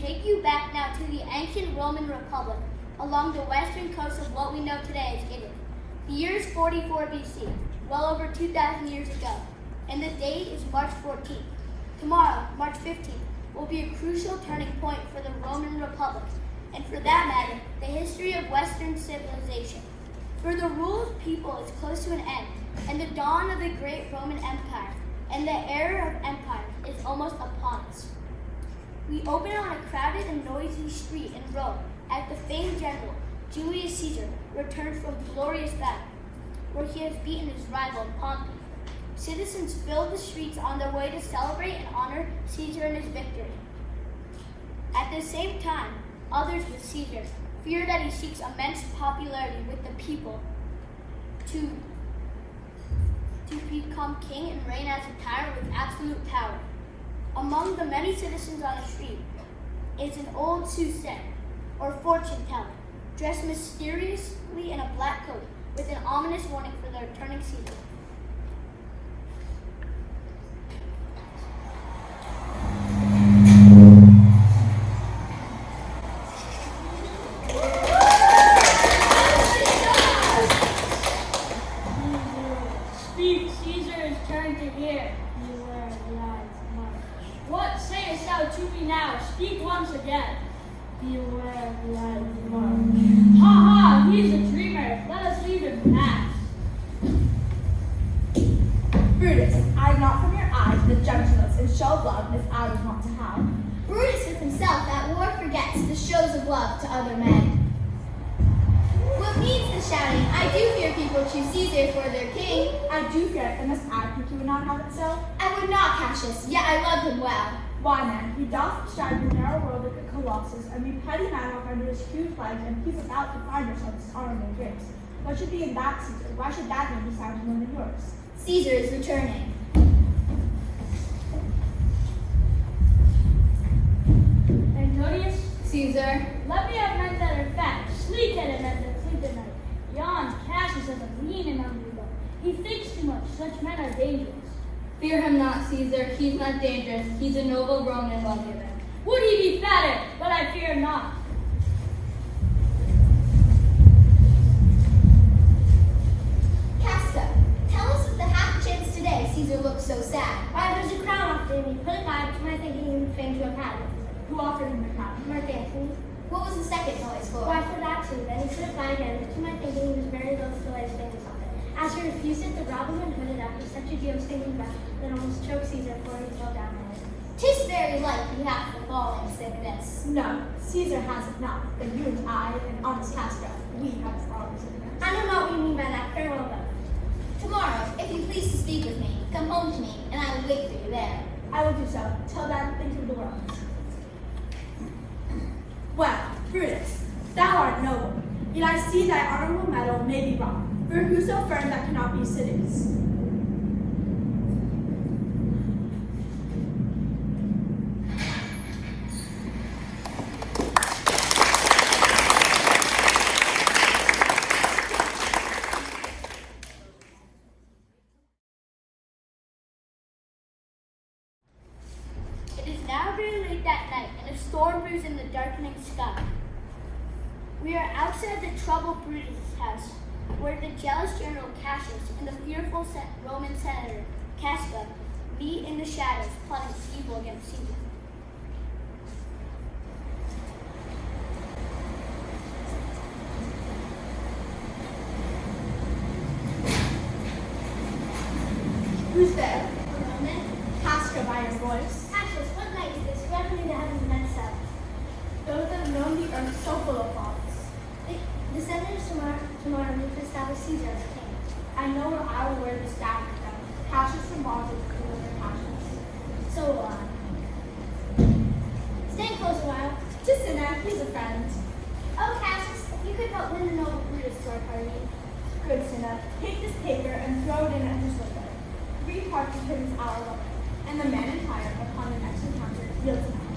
take you back now to the ancient Roman Republic along the western coast of what we know today as Italy. The year is 44 BC, well over 2,000 years ago, and the date is March 14th. Tomorrow, March 15th, will be a crucial turning point for the Roman Republic, and for that matter, the history of Western civilization. For the rule of people is close to an end, and the dawn of the great Roman Empire and the era of empire is almost upon us. We open on a crowded and noisy street in Rome as the famed general Julius Caesar returned from glorious battle, where he has beaten his rival Pompey. Citizens filled the streets on their way to celebrate and honor Caesar and his victory. At the same time, others with Caesar fear that he seeks immense popularity with the people to become king and reign as a tyrant with absolute power. Among the many citizens on the street is an old soothsayer, or fortune teller, dressed mysteriously in a black coat with an ominous warning for the returning Caesar. Speak, Caesar is turned to hear. Beware, lads, march. What sayest thou to me now? Speak once again. Beware, lads, march. Ha ha, he is a dreamer. Let us leave him pass. Brutus, hide not from your eyes the gentleness and show of love as I was wont to have. Brutus with himself at war forgets the shows of love to other men. What means the shouting? I do fear people choose Caesar for their king. I do fear it, and this attitude he would not have it so. I would not, Cassius, yet I love him well. Why, man, he doth strive your narrow world like a colossus, and we petty men walk under his huge legs, and he's about to find ourselves honorable grace. What should be in that, Caesar? Why should that name be sounded more than yours? Caesar is returning. Antonius, Caesar. let me have men that are fat, sleek-headed men that sleep at night. Yawns Cassius as a lean and hungry buck. He thinks too much. Such men are dangerous. Fear him not, Caesar. He's not dangerous. He's a noble Roman well-given. Would he be fatter? But I fear not. Casca, tell us what the happy chance today. Caesar looks so sad. Why, there's a crown offered me. Put it back to my thinking and fame to have had it. Who offered him the crown? Mark Antony. What was the second noise for? Why, for that too. Then he put it back again. To my thinking, he was very loath to lay his fingers on it. As he refused it, the robber and hooded up with such a deal of stinking breath that almost choked Caesar before he fell down on it. 'Tis very likely he hath the falling sickness. No, Caesar has it not, but you and I, and honest Casca, we have the problems in the I know not what you mean by that. Farewell, though. Tomorrow, if you please to speak with me, come home to me, and I will wait for you there. I will do so. Till then, think of the world. Well, Brutus, thou art noble, yet I see thy honorable mettle may be wrong. For whoso firm that cannot be cities. It is now very late that night, and a storm brews in the darkening sky. We are outside the troubled Brutus' house, where the jealous general Cassius and the fearful Roman senator Casca meet in the shadows, plotting evil against Caesar. Who's there? Roman. Casca by your voice. Cassius, what night is this? Gradually the heavens met so. Those that have known the earth so full of faults. The senators tomorrow meet to establish Caesar as king. I know where I will wear this dagger from. Cassius from Boston to deliver Cassius. So will I. Stand close a while. Just in there, he's a friend. Oh, Cassius, if you could help win the noble Brutus to our party. Good, Cinna. Take this paper and throw it in at his window. 3 parts of him is our limit, and the man entire, upon the next encounter, yields an ours.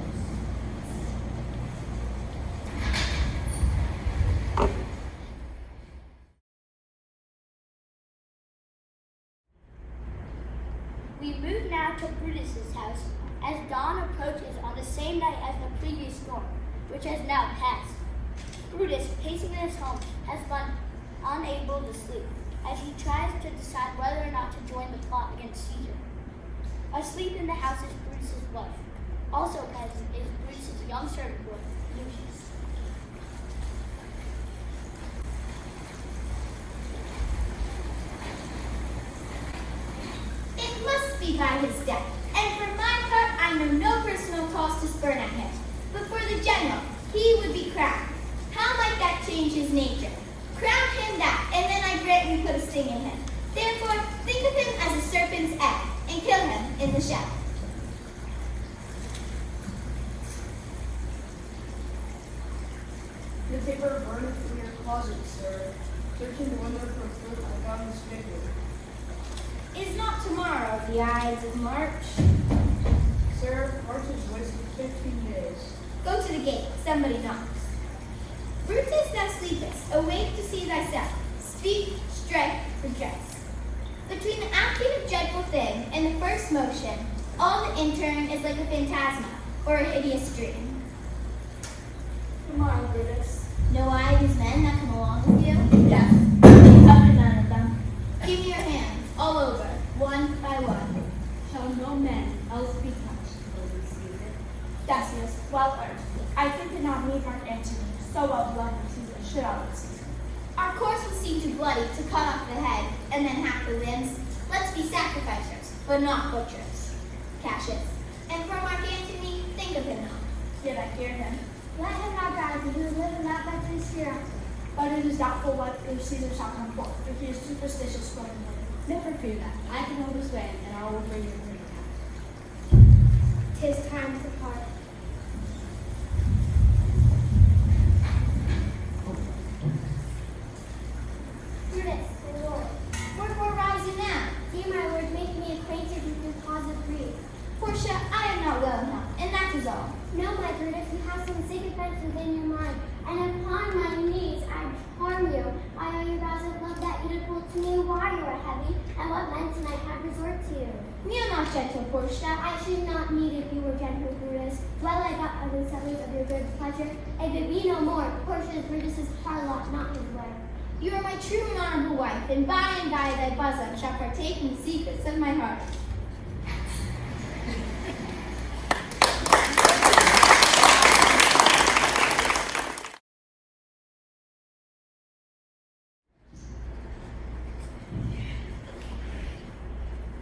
We move now to Brutus's house as dawn approaches on the same night as the previous storm, which has now passed. Brutus, pacing in his home, has been unable to sleep as he tries to decide whether or not to join the plot against Caesar. Asleep in the house is Brutus's wife. Also present is Brutus's young servant boy, Julius. It must be by his death, and for my part, I know no personal cause to spurn at him. But for the general, he would be crowned. How might that change his nature? Crown him that, and then I grant we put a sting in him. Therefore, think of him as a serpent's egg, and kill him in the shell. The paper burneth in your closet, sir. Searching the window for fruit, I found this figure. Is not tomorrow the Ides of March? Sir, March is wasted 15 days. Go to the gate, somebody knocks. Brutus, thou sleepest, awake to see thyself. Speak, strike, redress. Between the acting of dreadful thing and the first motion, all the interim is like a phantasma or a hideous dream. Tomorrow, Brutus. Know I these men that come along with you? Yes. Cover none of them. Give me your hands, all over, one by one. Shall no man else be touched, Holy Caesar? Decius, well earned. I think it not me, Mark Antony, so well beloved of Caesar, should I Caesar. Our course would seem too bloody to cut off the head and then half the limbs. Let's be sacrificers, but not butchers. Cassius. And for Mark Antony, think of him not. Yet I fear him. Let him not die, for he will live and not by his hereafter. But it is doubtful what if Caesar shall come forth, for he is superstitious for him. Never fear that. I can hold his way, and I will bring your bring down. 'Tis time to part. Brutus, my lord, wherefore rise you now? See, my lord, make me acquainted with your cause of grief. Portia, I am not well enough, and that is all. No, my Brutus, you have some sick offense within your mind, and upon my knees I harm you. I know your vows of love that you told to me why you are heavy, and what men tonight have resort to you. Kneel not, gentle Portia. I should not need if you were gentle, Brutus. Well, I got of the settlers of your good pleasure. If it be no more, Portia is Brutus's harlot, not his wife. You are my true and honorable wife, and by thy bosom shall partake in the secrets of my heart.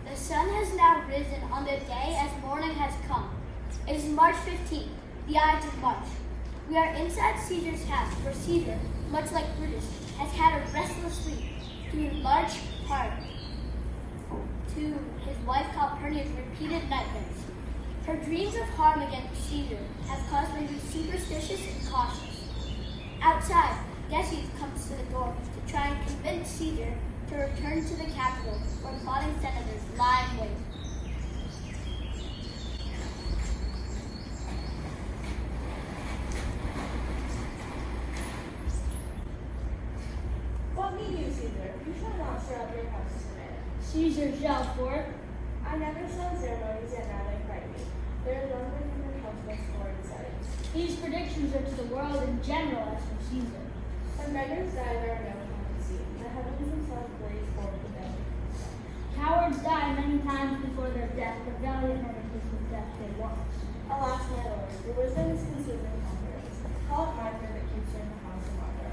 The sun has now risen on the day as morning has come. It is March 15th, the Ides of March. We are inside Caesar's house, where Caesar, much like Brutus, has had a restless sleep, due in large part to his wife Calpurnia's repeated nightmares. Her dreams of harm against Caesar have caused her to be superstitious and cautious. Outside, Decius comes to the door to try and convince Caesar to return to the capital where plotting senators lie in wait. What mean you, Caesar? You shall not stir up your house today. Caesar shall forth. I never saw ceremonies yet now they fright me. There is one thing from your countenance for insight. These predictions are to the world in general as for Caesar. When beggars die, there are no prophecy. The heavens themselves blaze forth the day. Cowards die many times before their death, but valiant men are with death they watch. Alas, my lord, your wisdom is concealed in confidence. Call it Martha that keeps her in the house of Martha.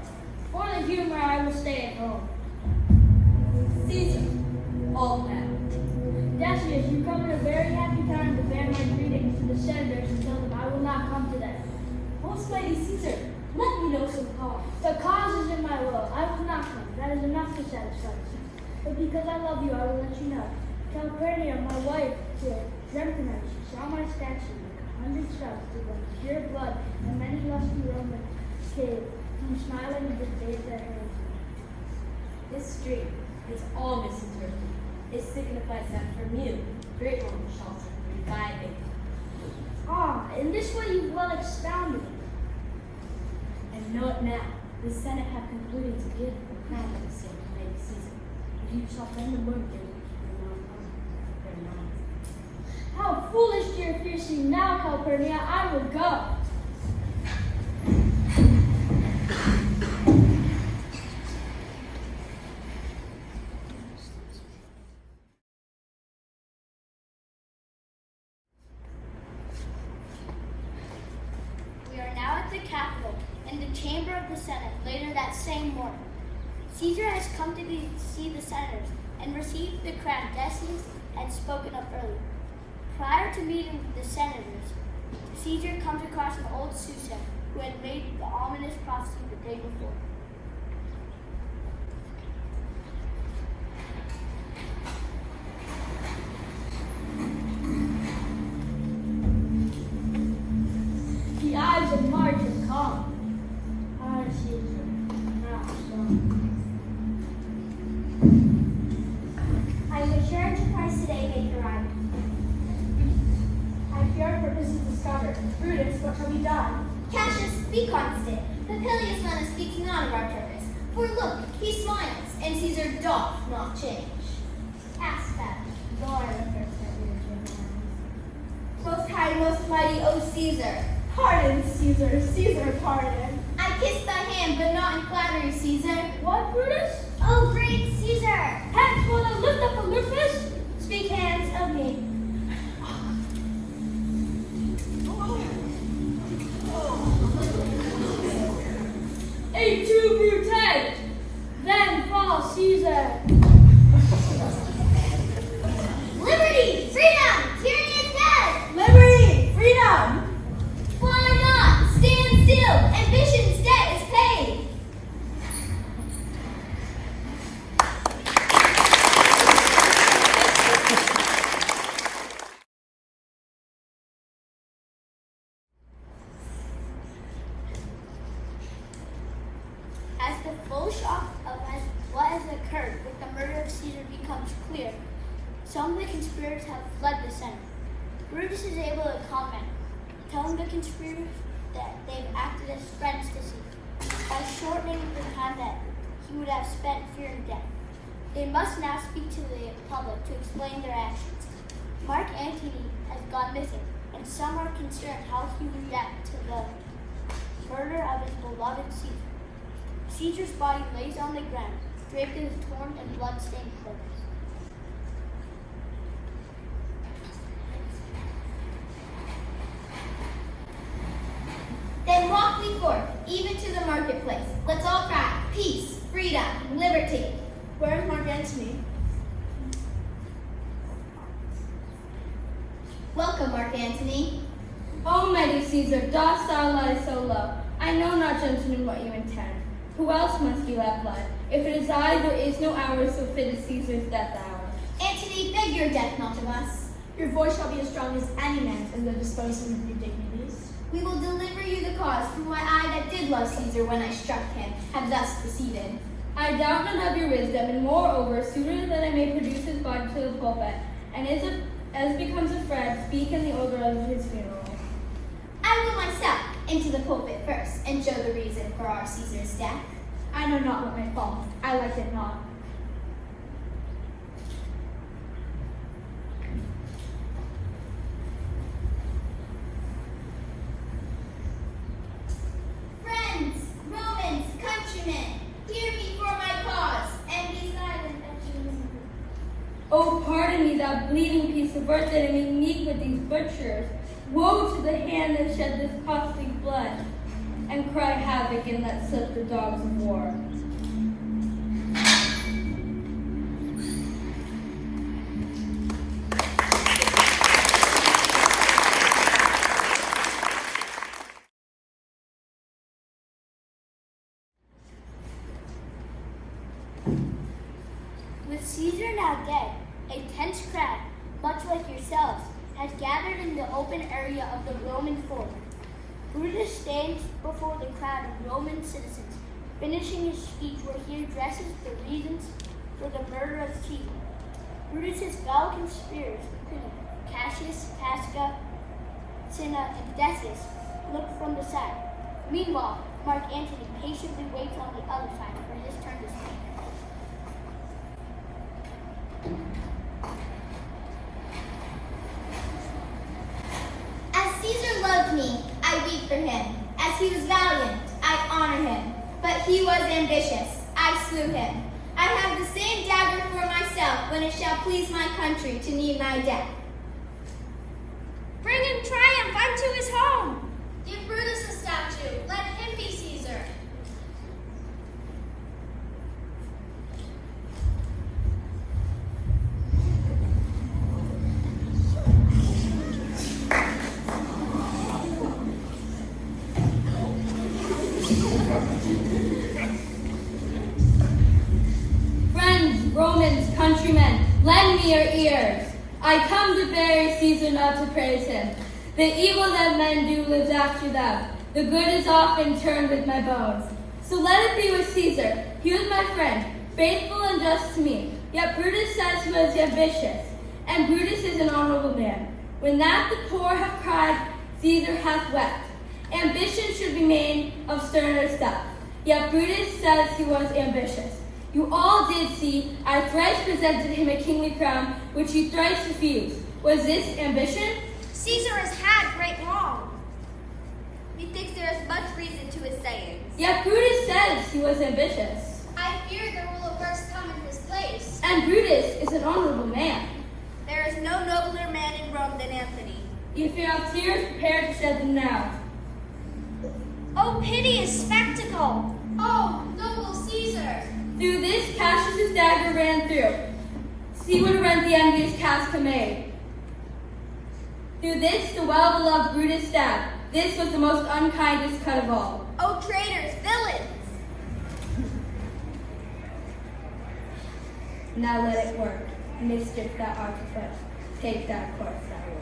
For the humor, I will stay at home. Caesar, all now. Decius, you come at a very happy time to bear my greetings to the senators and tell them I will not come to them. Most mighty Caesar, let me know some cause. The cause is in my will. I will not come. That is enough to satisfy you. But because I love you, I will let you know. Calpurnia, my wife, dreamt tonight. She saw my statue like 100 shrubs through the pure blood, and many lusty Roman came smiling and just bathed their hands. This dream is all misinterpreted. It signifies that from you, great Roman shall reviving. Ah, in this way you well expounded it. And know it now, the Senate have concluded to give the crown to the same mighty Caesar. If you shall find the word, they will keep your mouth on their minds. How foolish dear fiercely now, Calpurnia, I will go. We are now at the Capitol, in the chamber of the Senate, later that same morning. Caesar has come to see the senators and received the crown Decius had spoken of earlier. Prior to meeting the senators, Caesar comes across an old soothsayer who had made the ominous prophecy the day before. The eyes of March have come. I see it now, so. I was sure enterprise today make the ride. I fear our purpose is discovered. Brutus, what have you done? Cassius, be constant. Papilius let us speaking on of our purpose. For look, he smiles, and Caesar doth not change. Ask that. Lord, the first Most high, most mighty, O Caesar. Pardon, Caesar. Caesar, pardon. I kiss thy hand, but not in flattery, Caesar. What, Brutus? Oh, great Caesar! Henceforth I lift up Olympus? Speak hands of me. Et tu, Brute! Then fall Caesar. Liberty! Freedom! Tyranny is dead! Liberty! Freedom! Fly not! Stand still! Ambition's debt is paid! As the full shock of what has occurred with the murder of Caesar becomes clear, some of the conspirators have fled the Senate. Brutus is able to comment, telling the conspirators that they've acted as friends to Caesar by shortening the time that he would have spent fearing death. They must now speak to the public to explain their actions. Mark Antony has gone missing, and some are concerned how he will react to the murder of his beloved Caesar. Caesar's body lays on the ground, draped in his torn and blood-stained clothes. Then walk we forth, even to the marketplace. Let's all cry, peace, freedom, liberty. Where is Mark Antony? Welcome, Mark Antony. O mighty Caesar, dost thou lie so low? I know not, gentlemen, what you intend. Who else must you let blood? If it is I, there is no hour so fit as Caesar's death hour. Antony, beg your death not of us. Your voice shall be as strong as any man's in the disposing of your dignities. We will deliver you the cause for why I that did love Caesar when I struck him have thus proceeded. I doubt not of your wisdom, and moreover, sooner than I may produce his body to the pulpit, and as becomes a friend, speak in the order of his funeral. I will myself into the pulpit first, and show the reason for our Caesar's death. I know not what my fault. I like it not. Friends, Romans, countrymen, hear me for my cause, and be silent that you know. Oh, pardon me, thou bleeding piece of earth, that I may meet with these butchers. Woe to the hand that shed this costly blood, and cry havoc and let slip the dogs of war. With Caesar now dead, a tense crowd, much like yourselves, has gathered in the open area of the Roman Forum. Brutus stands before the crowd of Roman citizens, finishing his speech where he addresses the reasons for the murder of Caesar. Brutus's fellow conspirators, including Cassius, Casca, Cinna, and Decius, look from the side. Meanwhile, Mark Antony patiently waits on the other side for his turn to speak. loved me, I weep for him. As he was valiant, I honor him. But he was ambitious, I slew him. I have the same dagger for myself when it shall please my country to need my death. Bring him triumph unto his home. Give Brutus a statue. Let him be Caesar. Friends, Romans, countrymen, lend me your ears. I come to bury Caesar, not to praise him. The evil that men do lives after them. The good is often turned with my bones. So let it be with Caesar. He was my friend, faithful and just to me. Yet Brutus says he was ambitious, and Brutus is an honorable man. When that the poor have cried, Caesar hath wept. Ambition should be made of sterner stuff. Yet Brutus says he was ambitious. You all did see, I thrice presented him a kingly crown, which he thrice refused. Was this ambition? Caesar has had great wrong. Methinks there is much reason to his sayings. Yet Brutus says he was ambitious. I fear there will a worse come in his place. And Brutus is an honorable man. There is no nobler man in Rome than Antony. If you have tears, prepare to shed them now. Oh, piteous spectacle! Oh, noble Caesar! Through this Cassius's dagger ran through. See what a rent the envious Casca made. Through this the well-beloved Brutus stabbed. This was the most unkindest cut of all. O traitors, villains! Now let it work. Mischief that ought to put. Take that course that works.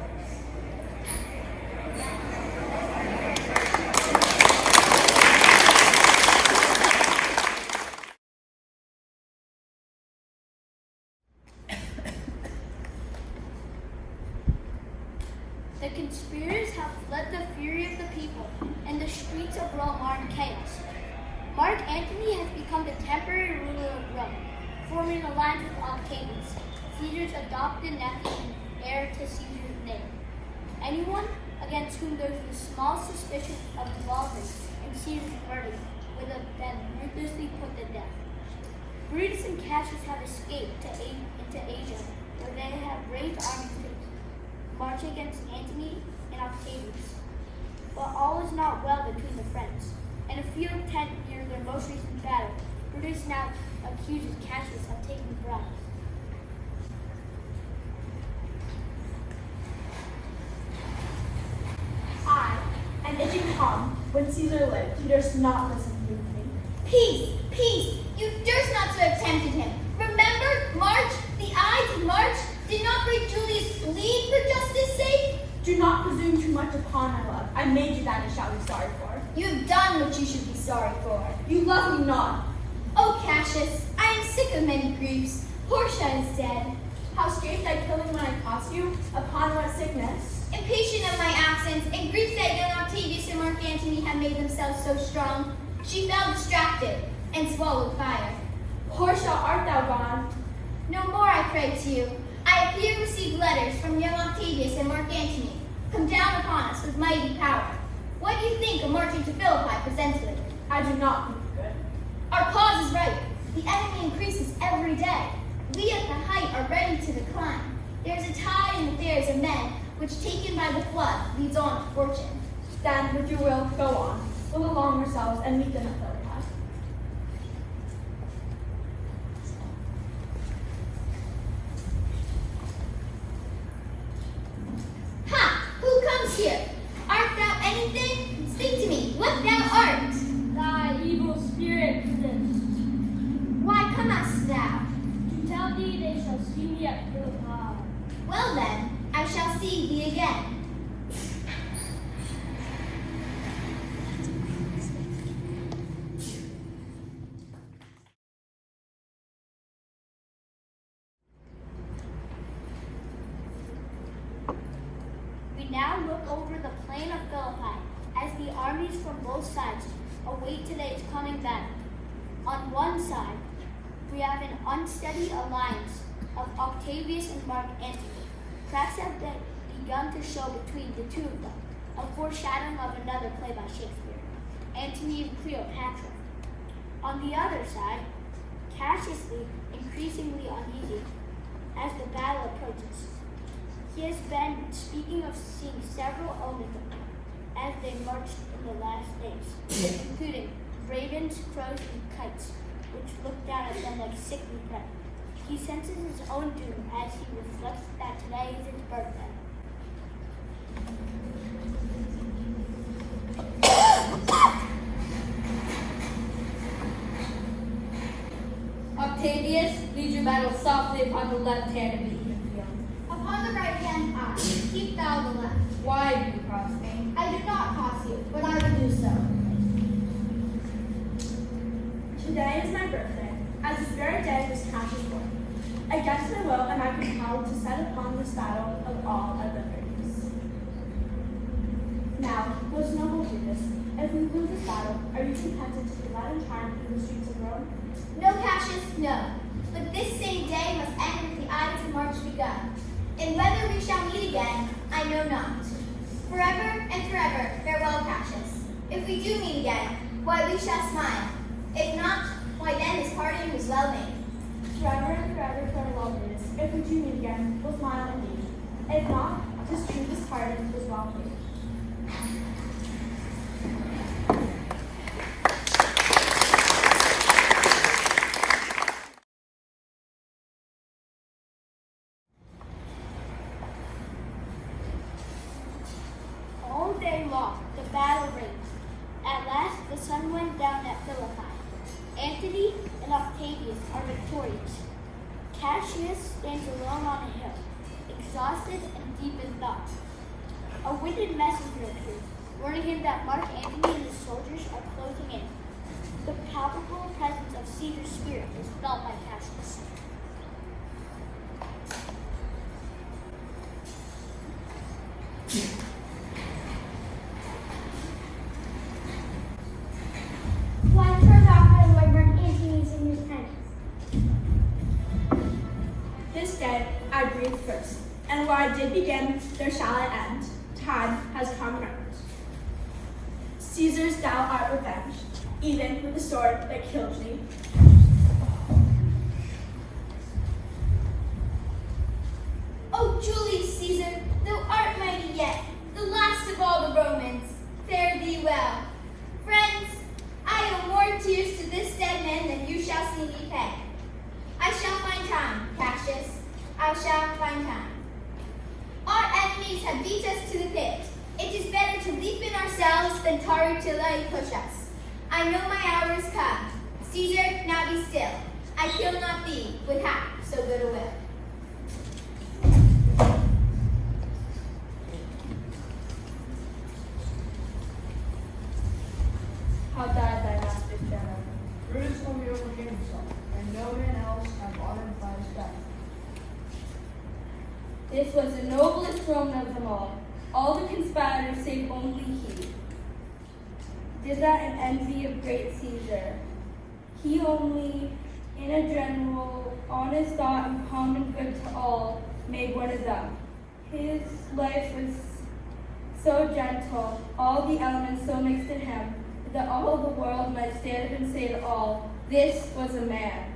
The conspirators have fled the fury of the people, and the streets of Rome are in chaos. Mark Antony has become the temporary ruler of Rome, forming an alliance with Octavius, Caesar's adopted nephew and heir to Caesar's name. Anyone against whom there is the small suspicion of involvement in Caesar's murder would have been ruthlessly put to death. Brutus and Cassius have escaped into Asia, where they have raised armies to march against Antony and Octavius. But all is not well between the friends. In a field tent near their most recent battle, Brutus now accuses Cassius of taking bribes. I am itching Tom. When Caesar lived, he durst not listen to me. Peace, peace, you durst not to have tempted him. Remember, March, the Ides of March did not break Julius' spleen for justice' sake. Do not presume too much upon my love. I made you that you shall be sorry for. You have done what you should be sorry for. You love me not. Oh, Cassius, I am sick of many griefs. Portia is dead. How strange thy killing when I cost you. Upon what sickness? Impatient of my absence, and grief that young Octavius and Mark Antony have made themselves so strong, she fell distracted and swallowed fire. Portia, art thou gone? No more, I pray to you. I have here received letters from young Octavius and Mark Antony, come down upon us with mighty power. What do you think of marching to Philippi presently? I do not think good. Our cause is right. The enemy increases every day. We at the height are ready to decline. There is a tide in the affairs of men, which taken by the flood leads on to fortune. Stand with your will, go on. We'll along ourselves and meet them at Philippi. Ha! Who comes here? Art thou anything? Speak to me, what thou art. Thy evil spirit resist. Why comest thou? To tell thee they shall see me at Philippi. Well then, I shall see thee again. We now look over the plain of Philippi as the armies from both sides await today's coming battle. On one side, we have an unsteady alliance of Octavius and Mark Antony. Cracks have begun to show between the two of them. a foreshadowing of another play by Shakespeare, Antony and Cleopatra. On the other side, Cassius, increasingly uneasy as the battle approaches. He has been speaking of seeing several omens as they marched in the last days, including ravens, crows, and kites, which look down at them like sickly breath. He senses his own doom as he reflects that today is his birthday. Octavius, lead your battle softly upon the left hand of the even field. Upon the right hand I, keep thou the left. Why do you cross me? I do not cross you, but I will do so. Today is my birthday, as this very day was Cassius born. Against my will am I compelled to set upon this battle of all our liberties. Now, most noble Julius, if we lose this battle, are you contented to be led in triumph through the streets of Rome? No, Cassius, no. But this same day must end with the Ides of March begun. And whether we shall meet again, I know not. Forever and forever, farewell, Cassius. If we do meet again, why we shall smile. If not, why then this parting was well made. Forever and forever, farewell, Julius. If we do meet again, we'll smile indeed. If not, 'tis true this parting was well made. All day long, the battle raged. At last, the sun went down at Philippi. Antony and Octavius are victorious. Cassius stands alone on a hill, exhausted and deep in thought. A winded messenger appears, warning him that Mark Antony and his soldiers are closing in. The palpable presence of Caesar's spirit is felt by Cassius. Why, first off, my lord, Mark Antony is in your presence. This day I breathe first, and where I did begin, there shall I end. Time has come round. Caesar's thou art revenged, even with the sword that killed thee. O Julius Caesar, thou art mighty yet, the last of all the Romans. Fare thee well. Friends, I owe more tears to this dead man than you shall see me pay. I shall find time, Cassius. I shall find time. Our enemies have beat us to the pit. It is better to leap in ourselves than tarry till they push us. I know my hour is come. Caesar, now be still. I kill not thee with half so good a will. How died thy master's general? Brutus only overcame himself, and no man else have honored by his death. This was the noblest Roman of them all the conspirators save only he. Did that in envy of great Caesar. He only, in a general, honest thought and common good to all, made one of them. His life was so gentle, all the elements so mixed in him, that all the world might stand up and say to all, this was a man.